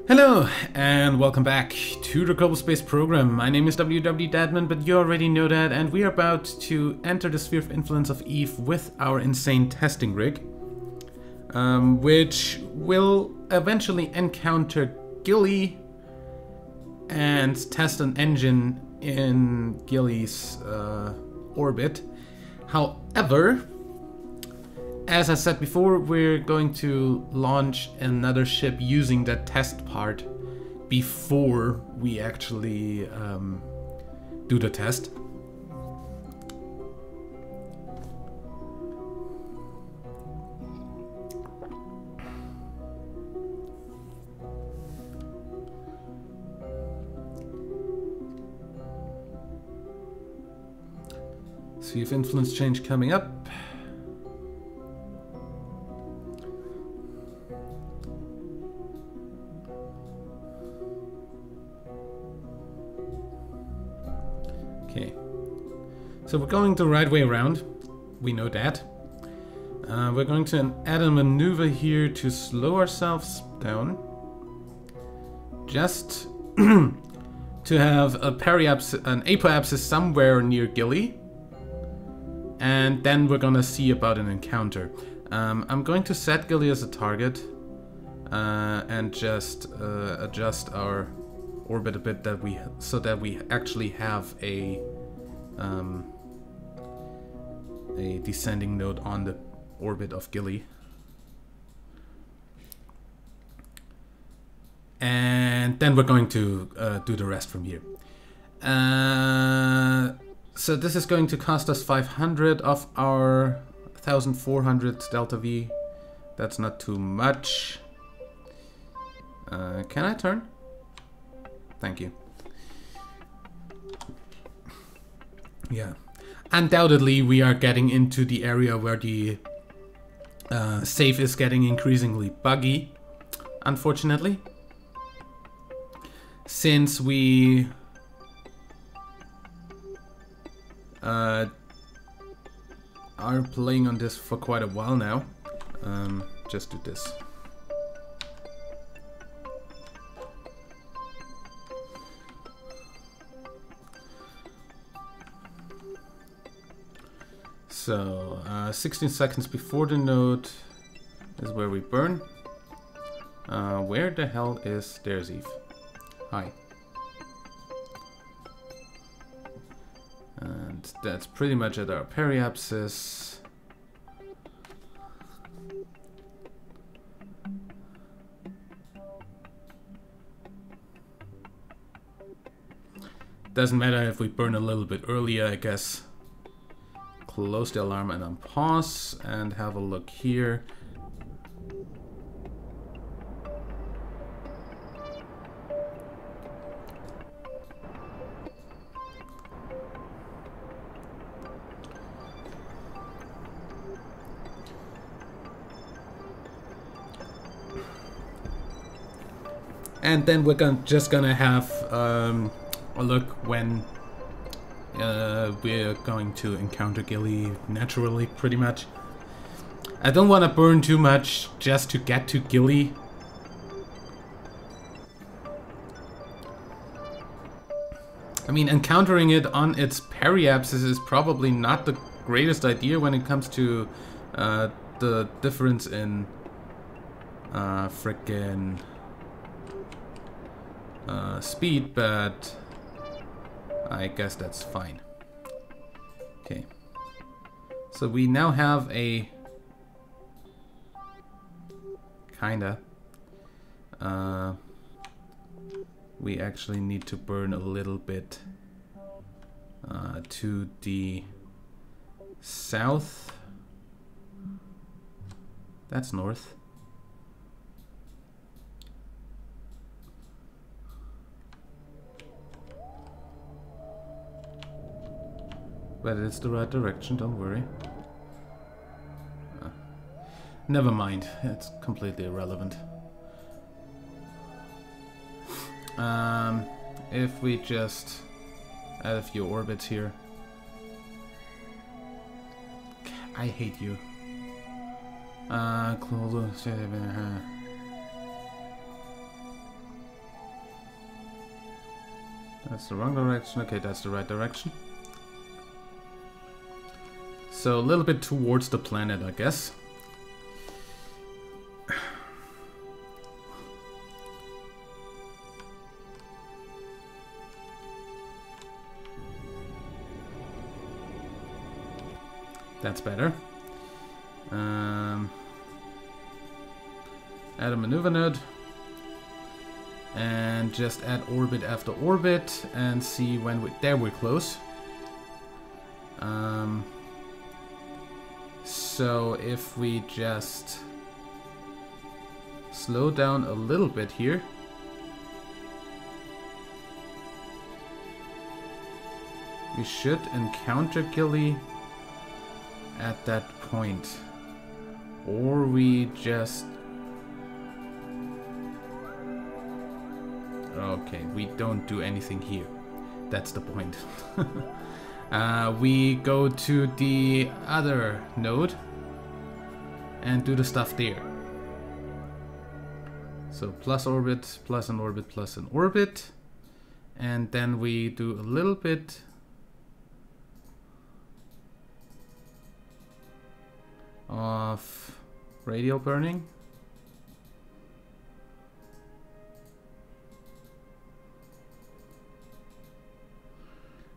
Hello, and welcome back to the Kerbal Space Program. My name is WW Dadman, but you already know that, and we are about to enter the sphere of influence of Eve with our insane testing rig, which will eventually encounter Gilly and test an engine in Gilly's orbit. However, as I said before, we're going to launch another ship using that test part before we actually do the test. See if influence change coming up. Okay, so we're going the right way around, we know that. We're going to add a maneuver here to slow ourselves down. Just to have a an apoapsis somewhere near Gilly. And then we're gonna see about an encounter. I'm going to set Gilly as a target and just adjust our orbit a bit so that we actually have a descending node on the orbit of Gilly. And then we're going to do the rest from here. So this is going to cost us 500 of our 1400 delta V. That's not too much. Can I turn? Thank you. Yeah. Undoubtedly, we are getting into the area where the save is getting increasingly buggy, unfortunately. Since we are playing on this for quite a while now. Just do this. So, 16 seconds before the node is where we burn. Where the hell is... There's Eve. Hi. And that's pretty much at our periapsis. Doesn't matter if we burn a little bit earlier, I guess. Close the alarm and unpause and have a look here. And then we're just gonna have a look when we're going to encounter Gilly naturally, pretty much. I don't want to burn too much just to get to Gilly. I mean, encountering it on its periapsis is probably not the greatest idea when it comes to the difference in frickin' speed, but I guess that's fine. Okay. So we now have a kinda. We actually need to burn a little bit to the south. That's north. But it's the right direction, don't worry. Never mind, it's completely irrelevant. If we just add a few orbits here. I hate you. That's the wrong direction. Okay, that's the right direction. So a little bit towards the planet, I guess. That's better. Add a maneuver node. And just add orbit after orbit and see when we... There, we're close. So if we just slow down a little bit here. We should encounter Gilly at that point. Or we just... Okay, we don't do anything here. That's the point. We go to the other node and do the stuff there. So plus orbit, plus an orbit, plus an orbit. And then we do a little bit of radial burning.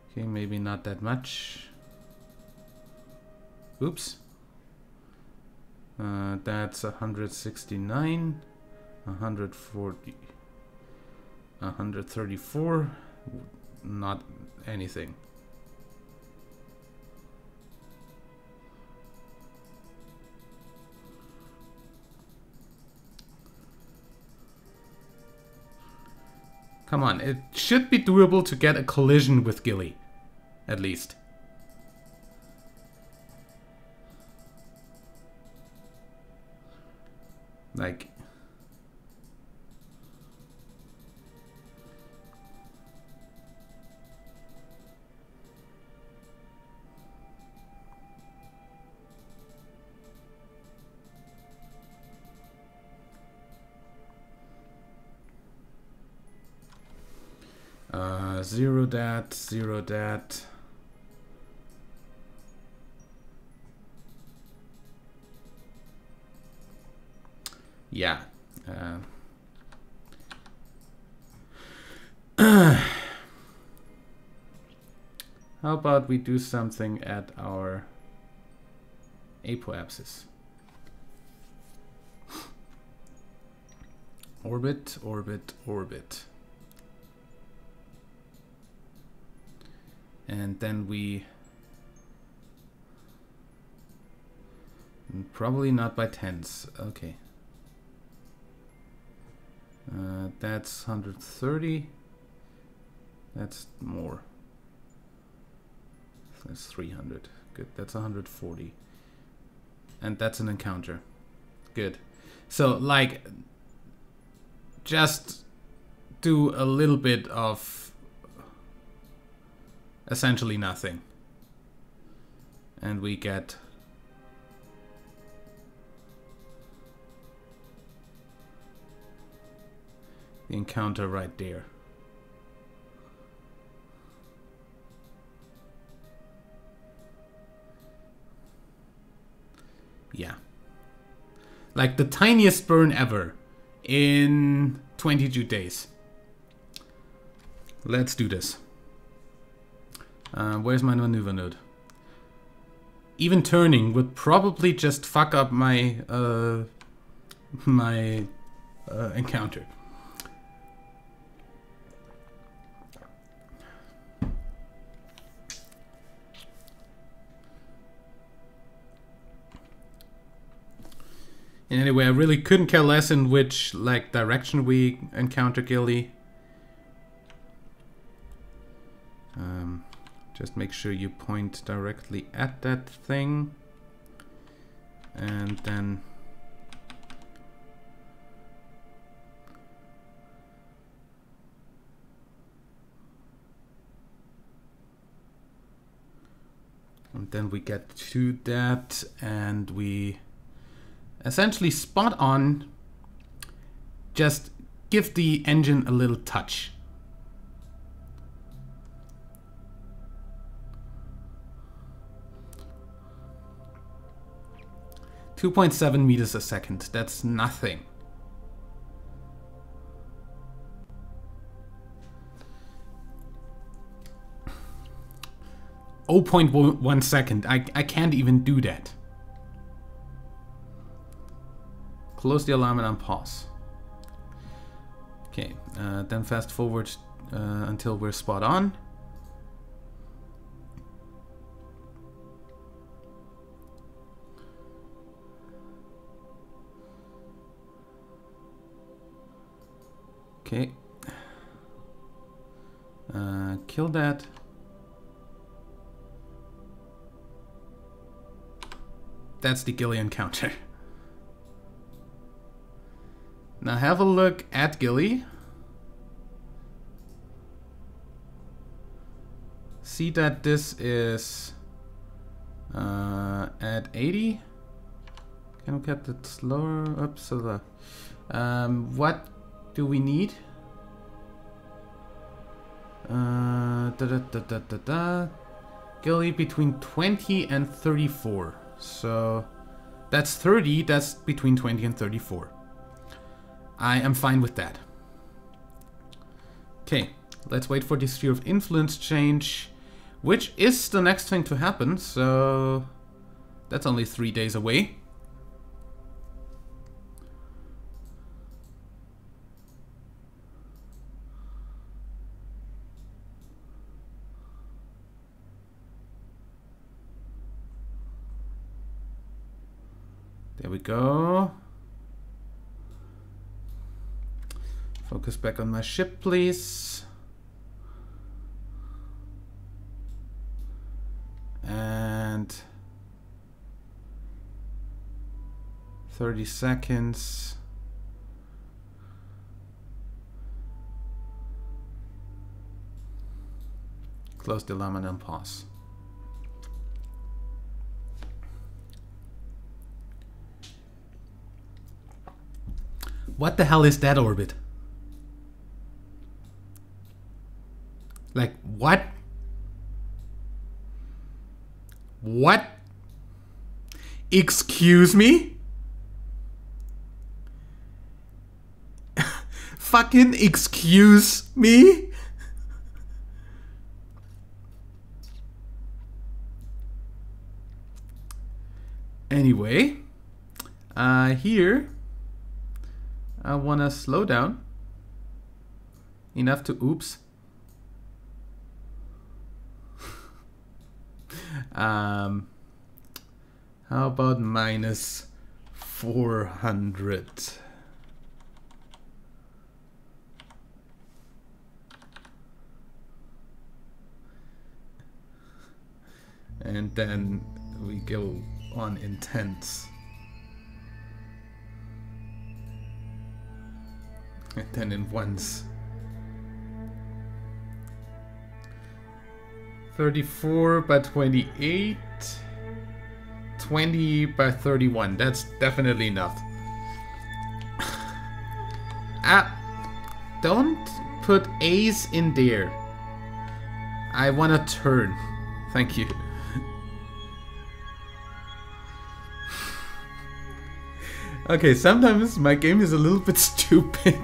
Okay, maybe not that much. Oops. That's 169, 140, 134, not anything. Come on, it should be doable to get a collision with Gilly. At least. Like... zero dat, zero dat. Yeah. How about we do something at our apoapsis? Orbit, orbit, orbit. And then we... Probably not by tens. Okay. That's 130. That's more. That's 300. Good. That's 140. And that's an encounter. Good. So, like, just do a little bit of essentially nothing. And we get... the encounter right there. Yeah. Like the tiniest burn ever in 22 days. Let's do this. Where's my maneuver node? Even turning would probably just fuck up my encounter. And anyway, I really couldn't care less in which like direction we encounter Gilly. Just make sure you point directly at that thing. And then... and then we get to that and we... essentially spot on, just give the engine a little touch. 2.7 meters a second. That's nothing. Oh, 0.1 second. I can't even do that. Close the alarm and unpause. Okay, then fast forward until we're spot on. Okay. Kill that. That's the Gilly encounter. Now have a look at Gilly. See that this is at 80. Can we get that slower? Oops, so what do we need? Gilly between 20 and 34. So that's 30, that's between 20 and 34. I am fine with that. Okay, let's wait for the sphere of influence change, which is the next thing to happen, so that's only 3 days away. There we go. Focus back on my ship, please. And 30 seconds. Close the alarm and then pause. What the hell is that orbit? Like, what? What? Excuse me? Fucking excuse me? Anyway, here I wanna slow down enough to oops. How about minus 400? And then we go on intense. And then in ones. 34 by 28. 20 by 31. That's definitely enough. Don't put A's in there. I wanna turn. Thank you. Okay, sometimes my game is a little bit stupid.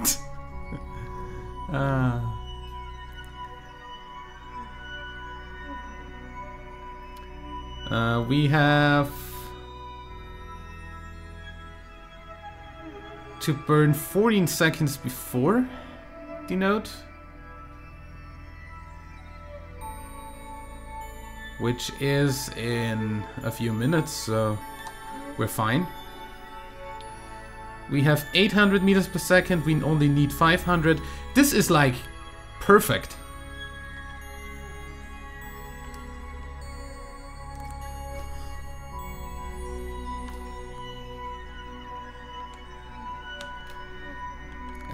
We have to burn 14 seconds before the node, which is in a few minutes, so we're fine. We have 800 meters per second, we only need 500. This is like perfect.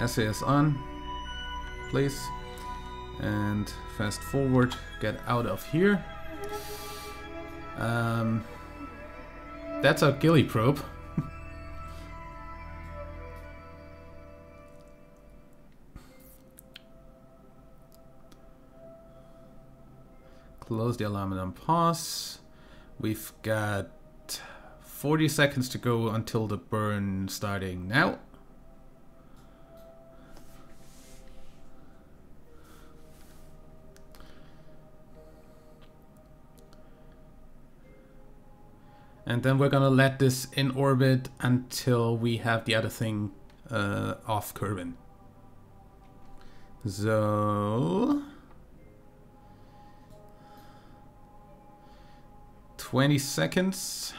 SAS on, please, and fast forward, get out of here. That's our Gilly probe. Close the alarm and unpause. We've got 40 seconds to go until the burn starting now. And then we're gonna let this in orbit until we have the other thing off Kerbin. So 20 seconds.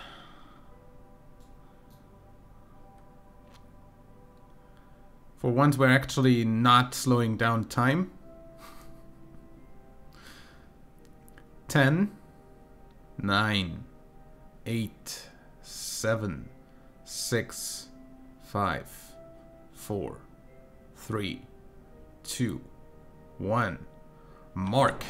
For once we're actually not slowing down time. 10, 9, 8, 7, 6, 5, 4, 3, 2, 1. Mark.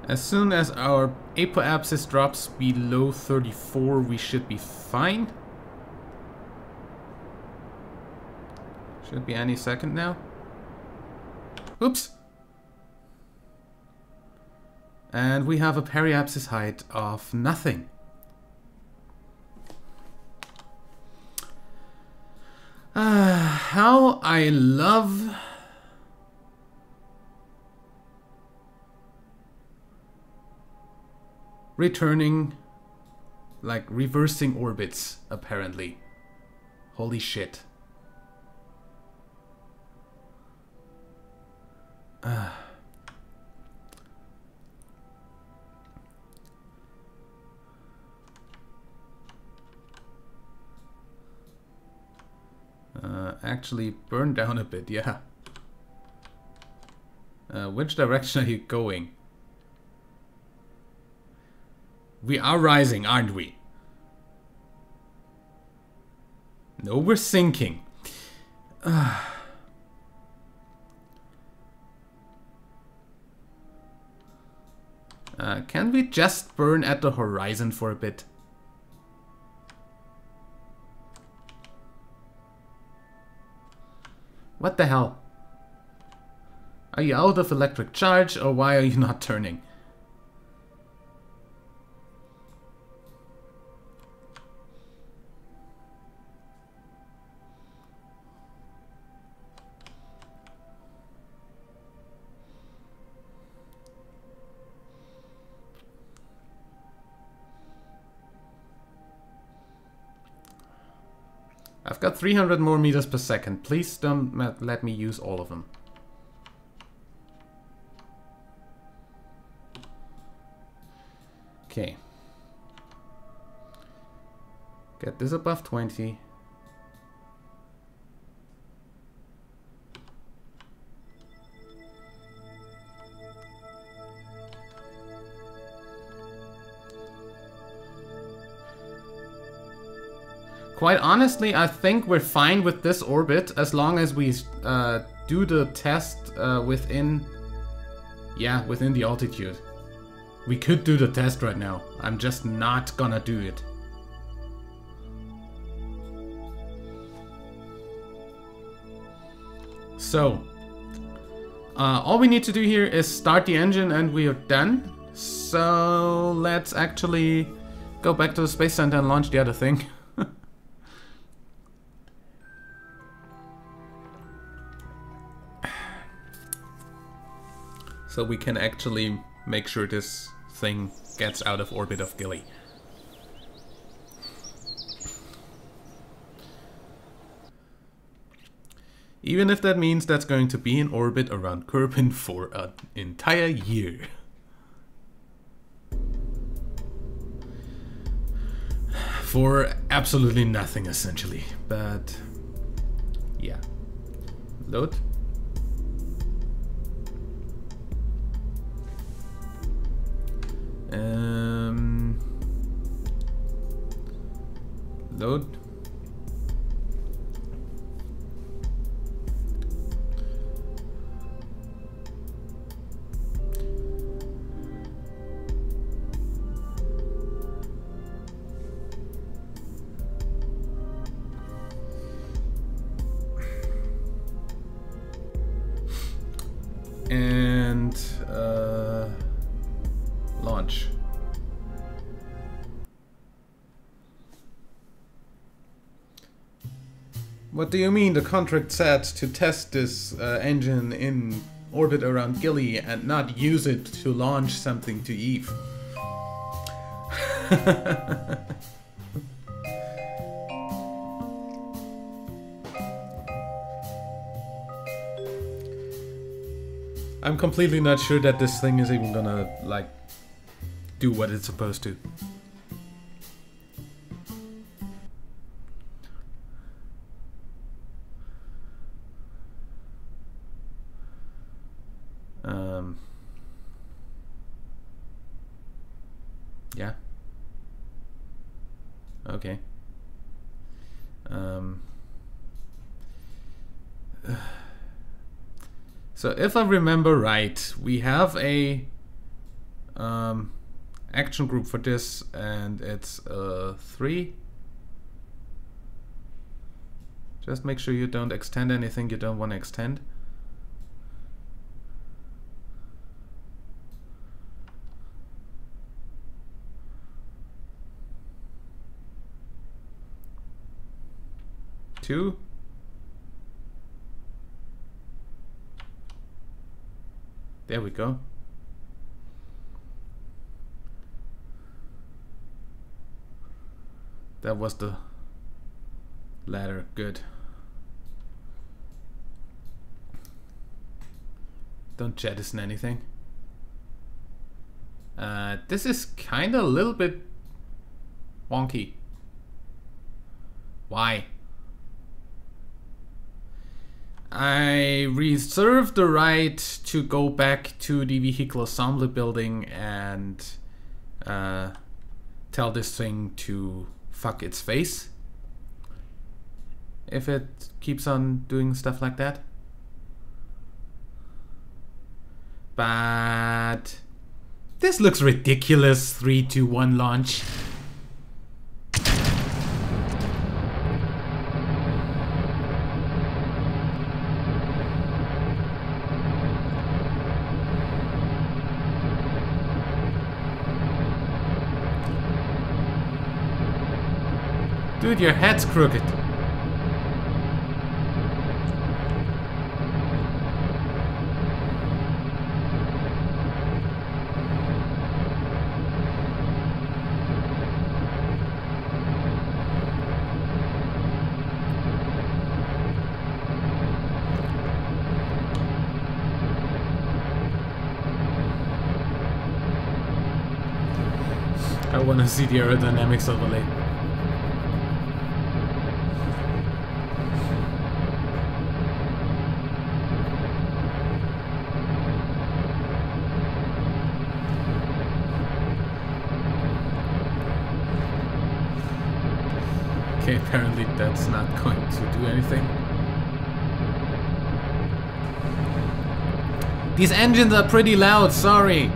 As soon as our apoapsis drops below 34, we should be fine. Should be any second now. Oops! And we have a periapsis height of nothing. How I love returning, like reversing orbits, apparently. Holy shit. Actually burn down a bit, yeah. Which direction are you going? We are rising, aren't we? No, we're sinking. Can we just burn at the horizon for a bit? What the hell? Are you out of electric charge, or why are you not turning? I've got 300 more meters per second. Please don't let me use all of them. Okay. Get this above 20. Quite honestly, I think we're fine with this orbit as long as we do the test within the altitude. We could do the test right now. I'm just not gonna do it. So, all we need to do here is start the engine and we are done. So, let's actually go back to the Space Center and launch the other thing. So we can actually make sure this thing gets out of orbit of Gilly. Even if that means that's going to be in orbit around Kerbin for an entire year. For absolutely nothing, essentially. But yeah. Load. Load. Launch. What do you mean the contract said to test this engine in orbit around Gilly and not use it to launch something to Eve? I'm completely not sure that this thing is even gonna, like, do what it's supposed to. Yeah. Okay. So if I remember right, we have a action group for this, and it's 3. Just make sure you don't extend anything you don't want to extend. Two. There we go. That was the ladder. Good. Don't jettison anything. This is kinda a little bit wonky. Why? I reserve the right to go back to the vehicle assembly building and tell this thing to fuck its face if it keeps on doing stuff like that. But this looks ridiculous. 3, 2, 1 launch. Dude, your head's crooked. I want to see the aerodynamics overlay. Okay, apparently that's not going to do anything. These engines are pretty loud, sorry.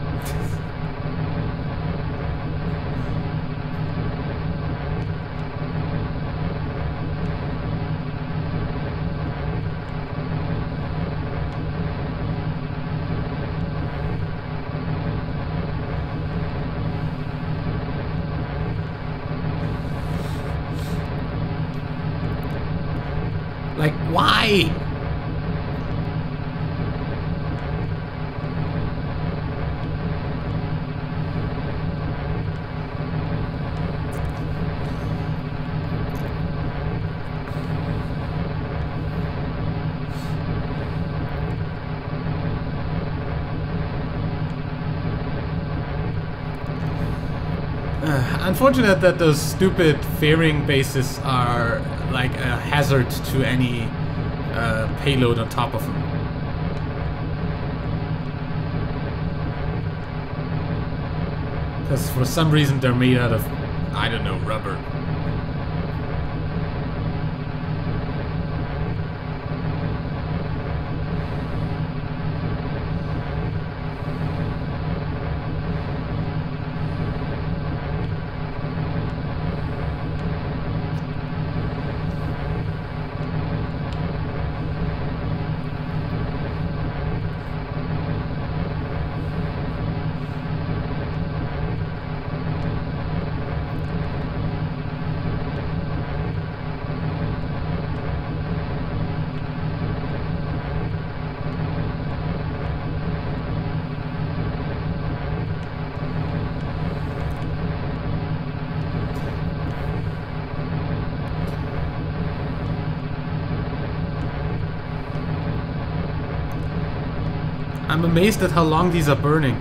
Like, why? Unfortunate that those stupid fairing bases are like a hazard to any payload on top of them. Because for some reason they're made out of, I don't know, rubber. I'm amazed at how long these are burning.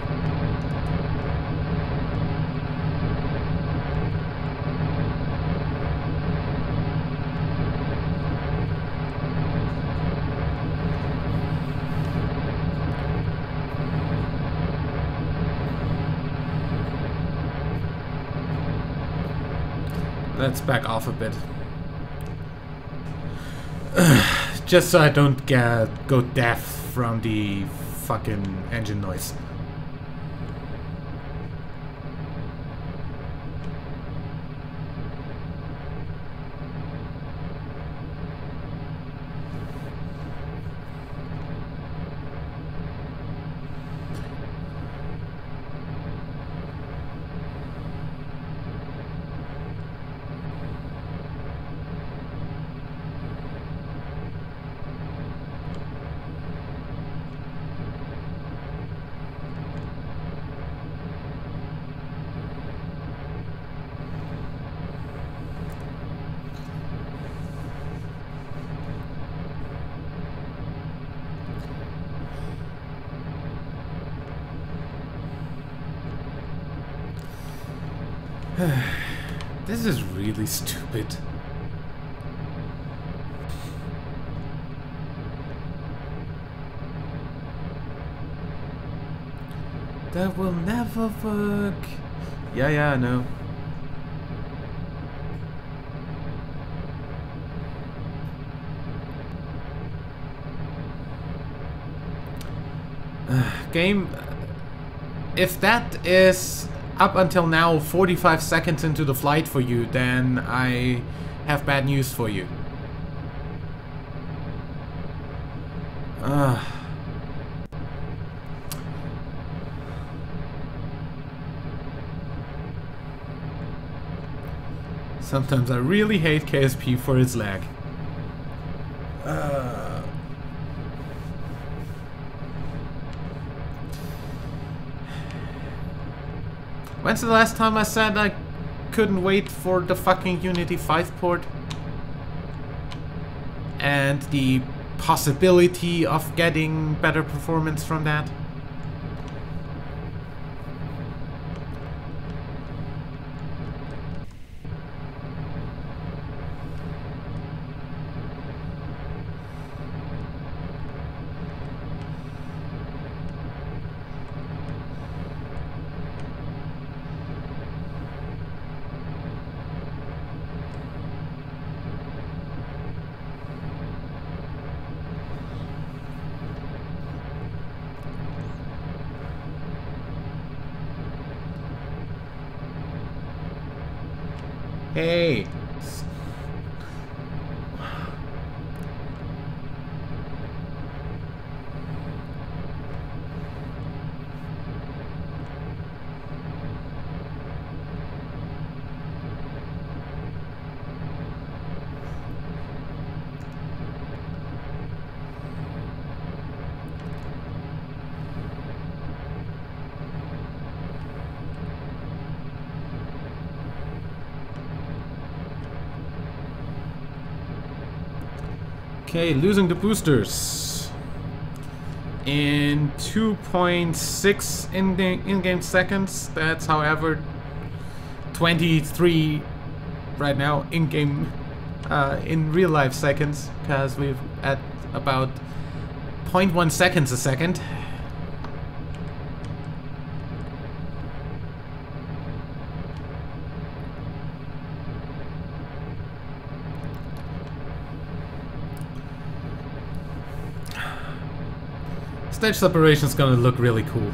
Let's back off a bit. Just so I don't go deaf from the fucking engine noise. This is really stupid. That will never work. Yeah, I know. Game, if that is up until now 45 seconds into the flight for you, then I have bad news for you. Sometimes I really hate KSP for its lag. When's the last time I said I couldn't wait for the fucking Unity 5 port? And the possibility of getting better performance from that? Hey! Okay, losing the boosters in 2.6 in-game seconds. That's, however, 23 right now in-game, in real-life seconds, because we're at about 0.1 seconds a second. Stage separation is gonna look really cool.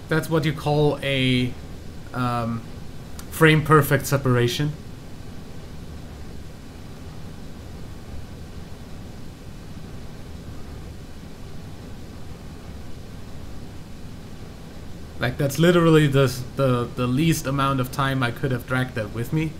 That's what you call a frame perfect separation. Like, that's literally the least amount of time I could have dragged that with me.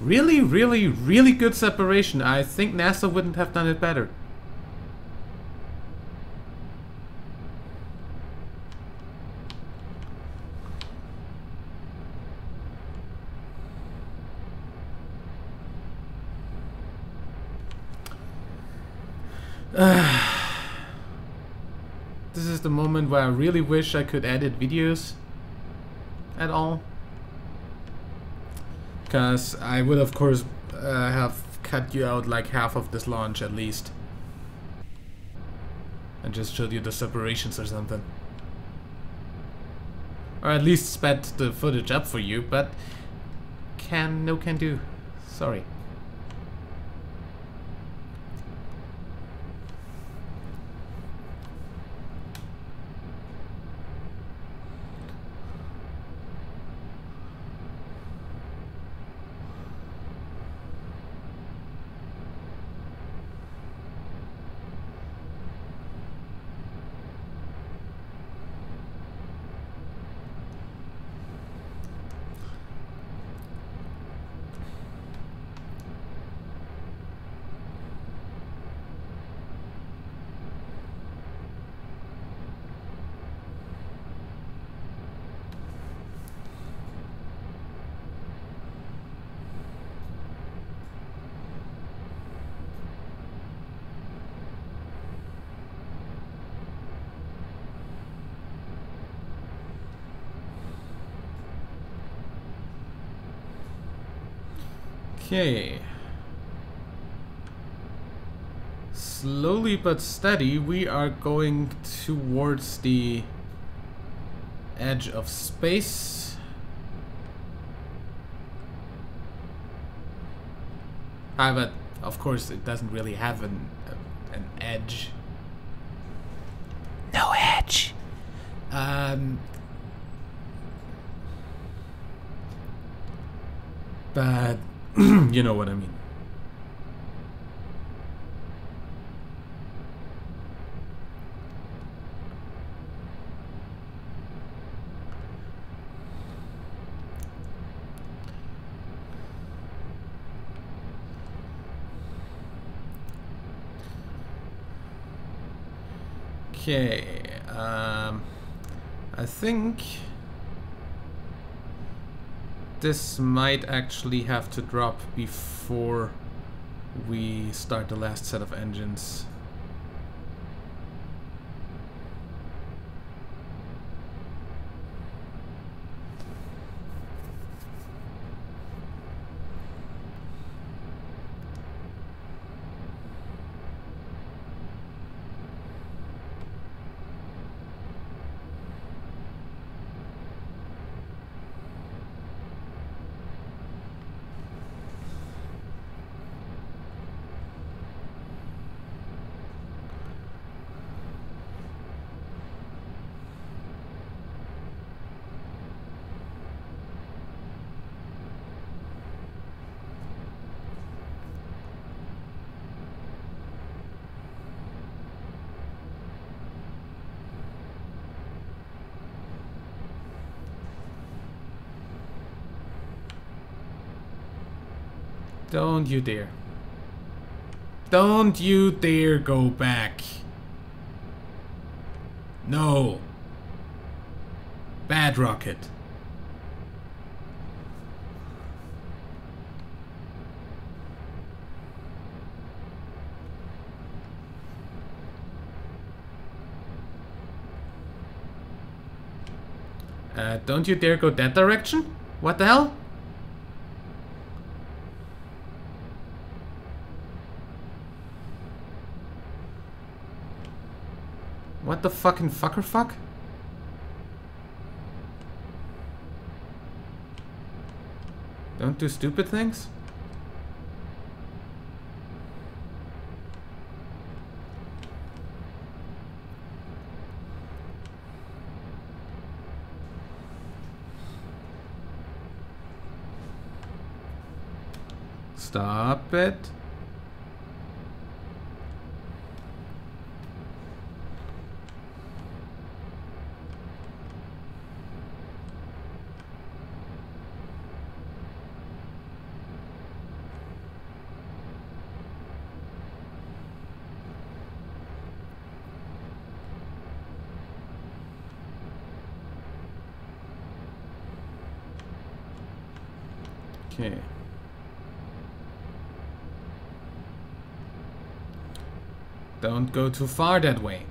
Really, really, really good separation. I think NASA wouldn't have done it better. This is the moment where I really wish I could edit videos at all. Because I would, of course, have cut you out like half of this launch at least. And just showed you the separations or something. Or at least sped the footage up for you, but no can do. Sorry. Okay. Slowly but steady, we are going towards the edge of space. But of course it doesn't really have an edge. No edge. But you know what I mean. Okay, I think this might actually have to drop before we start the last set of engines. Don't you dare. Don't you dare go back. No. Bad rocket. Don't you dare go that direction? What the hell? What the fucking fucker fuck? Don't do stupid things? Stop it. Okay. Don't go too far that way.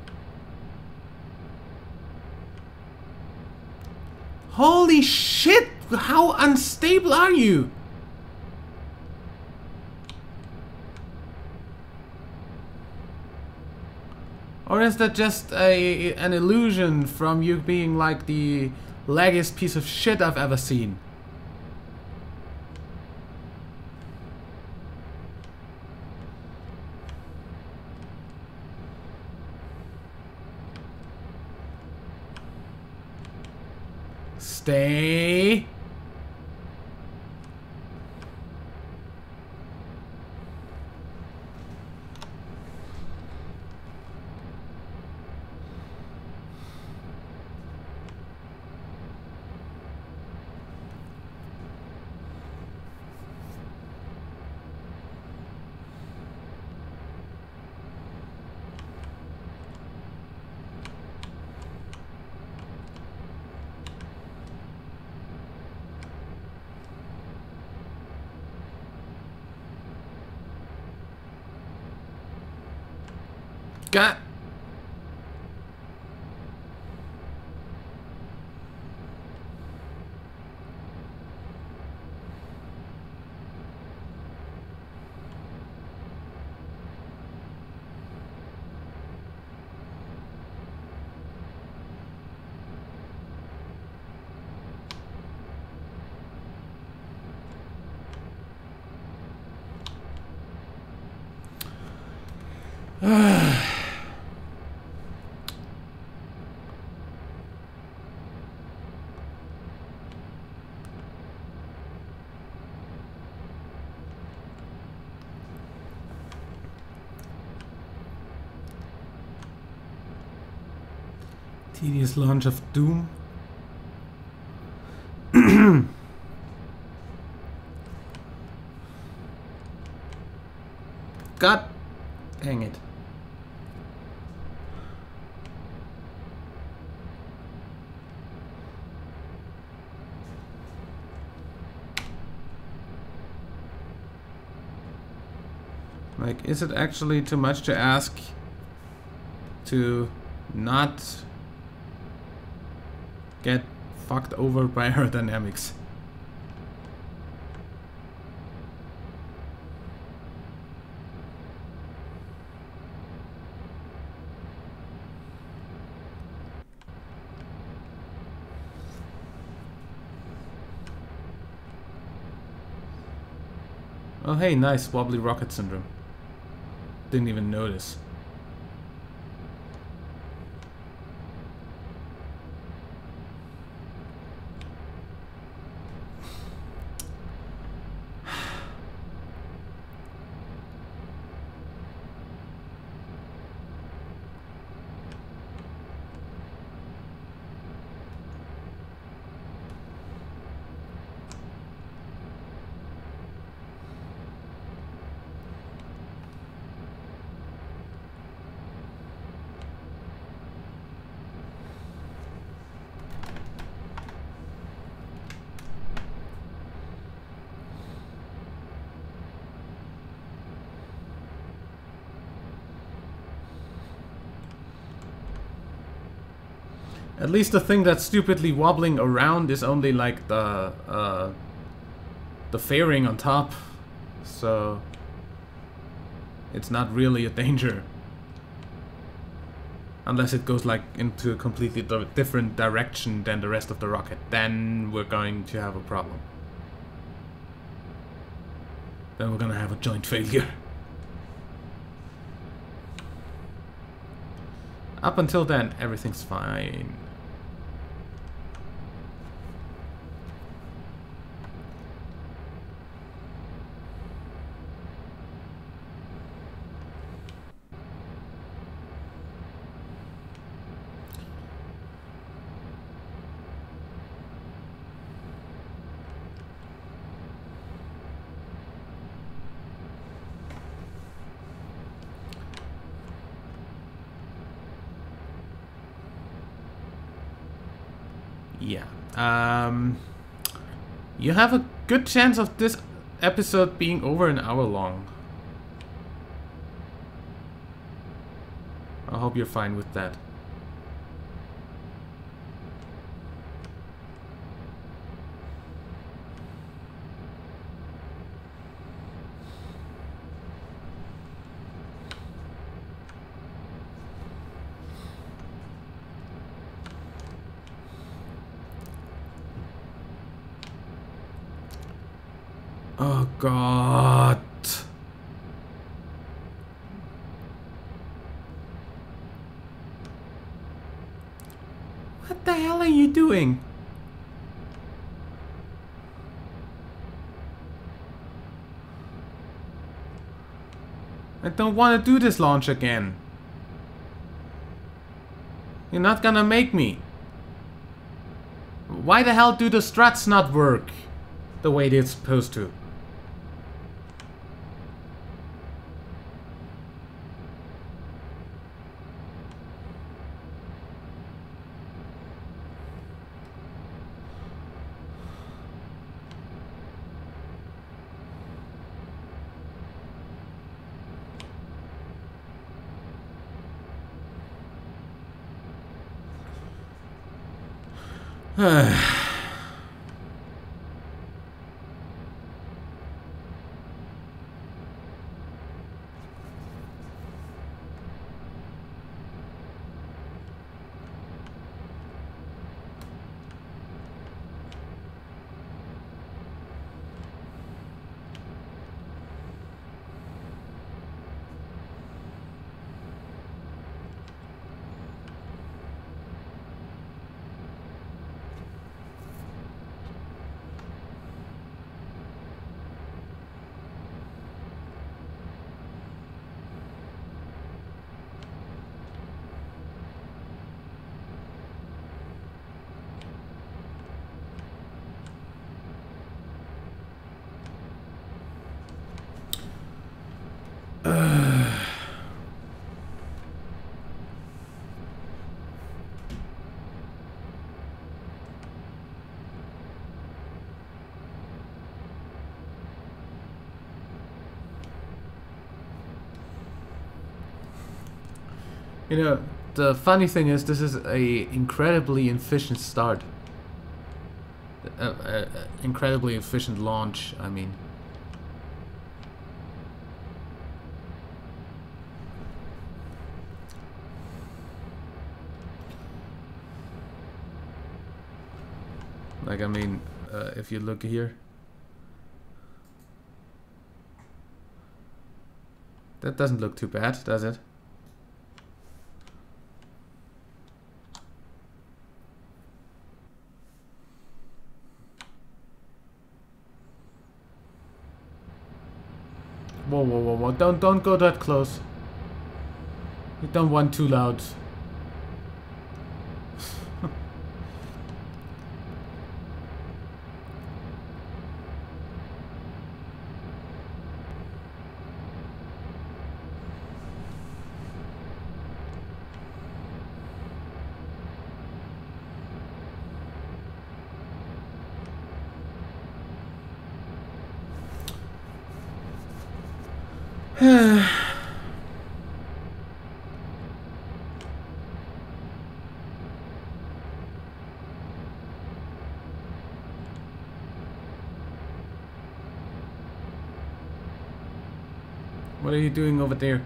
Holy shit! How unstable are you? Or is that just an illusion from you being like the laggiest piece of shit I've ever seen? Stay. God. Tedious launch of doom. God dang it. Like, is it actually too much to ask to not get fucked over by aerodynamics? Oh hey, nice, wobbly rocket syndrome. Didn't even notice. At least the thing that's stupidly wobbling around is only like the fairing on top, so it's not really a danger. Unless it goes like into a completely different direction than the rest of the rocket, then we're going to have a problem. Then we're gonna have a joint failure. Up until then, everything's fine. Yeah. You have a good chance of this episode being over an hour long. I hope you're fine with that. Oh God. What the hell are you doing? I don't want to do this launch again. You're not gonna make me. Why the hell do the struts not work the way they're supposed to? You know, the funny thing is, this is a incredibly efficient start. Incredibly efficient launch, I mean. Like, I mean, if you look here. That doesn't look too bad, does it? Whoa, whoa, whoa, whoa. Don't go that close. You don't want too loud. What are you doing over there?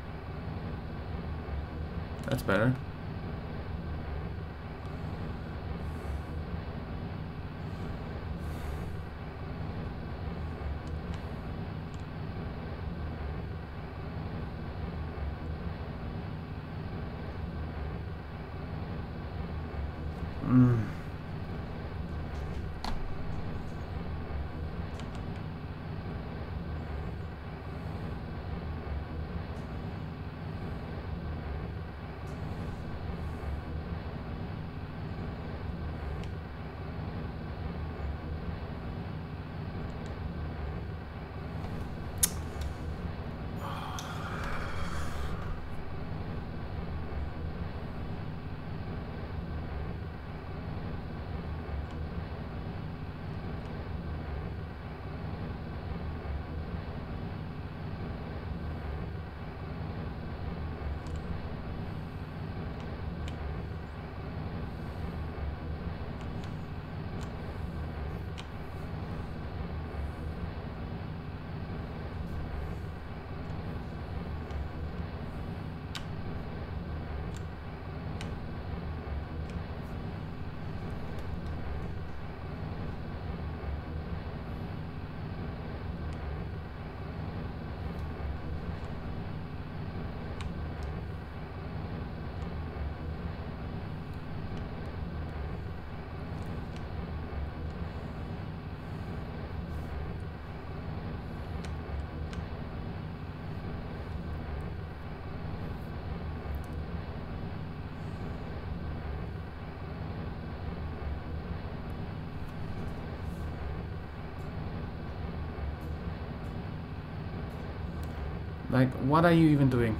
That's better. Like, what are you even doing?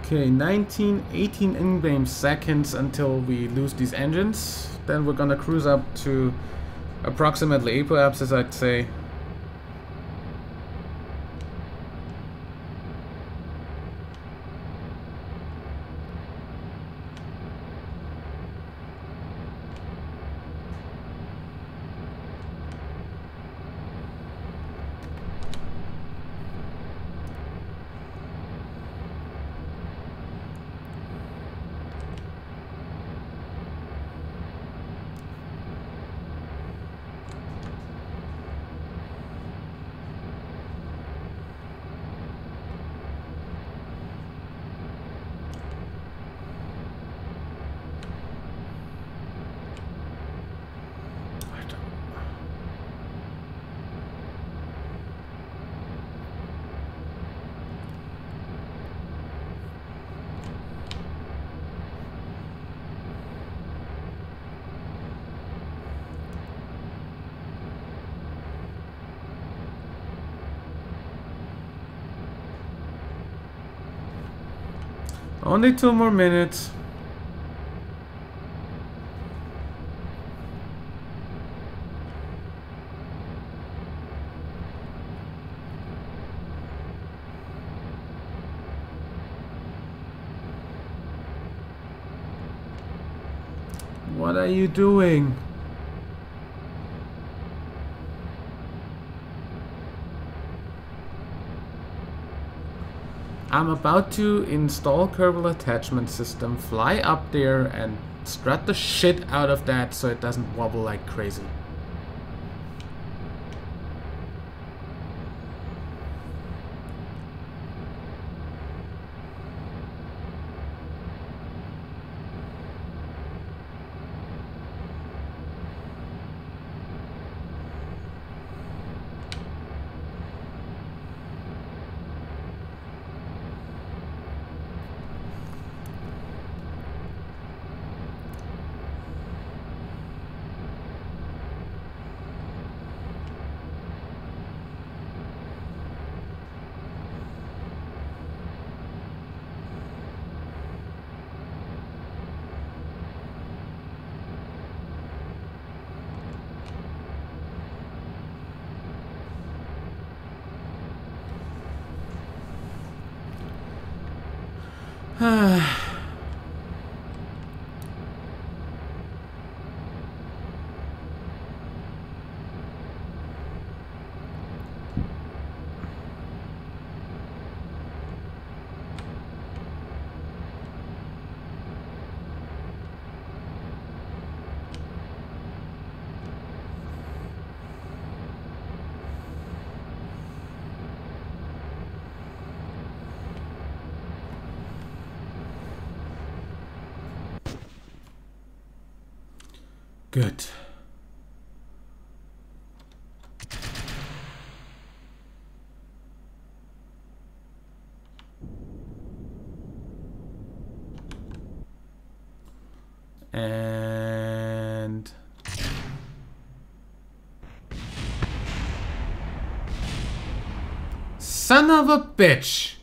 Okay, 18 in-game seconds until we lose these engines. Then we're gonna cruise up to approximately apoapsis, I'd say. Only 2 more minutes. What are you doing? I'm about to install Kerbal attachment system, fly up there and strut the shit out of that so it doesn't wobble like crazy. Good. And son of a bitch.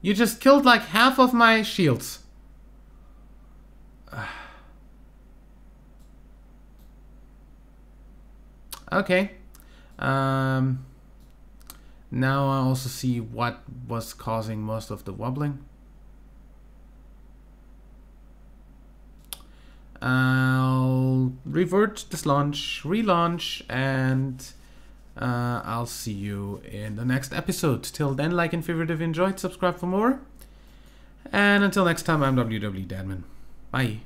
You just killed like half of my shields. Okay. Now I also see what was causing most of the wobbling. I'll revert this launch, relaunch, and I'll see you in the next episode. Till then, like and favorite if you enjoyed, subscribe for more. And until next time, I'm WW Dadman. Bye.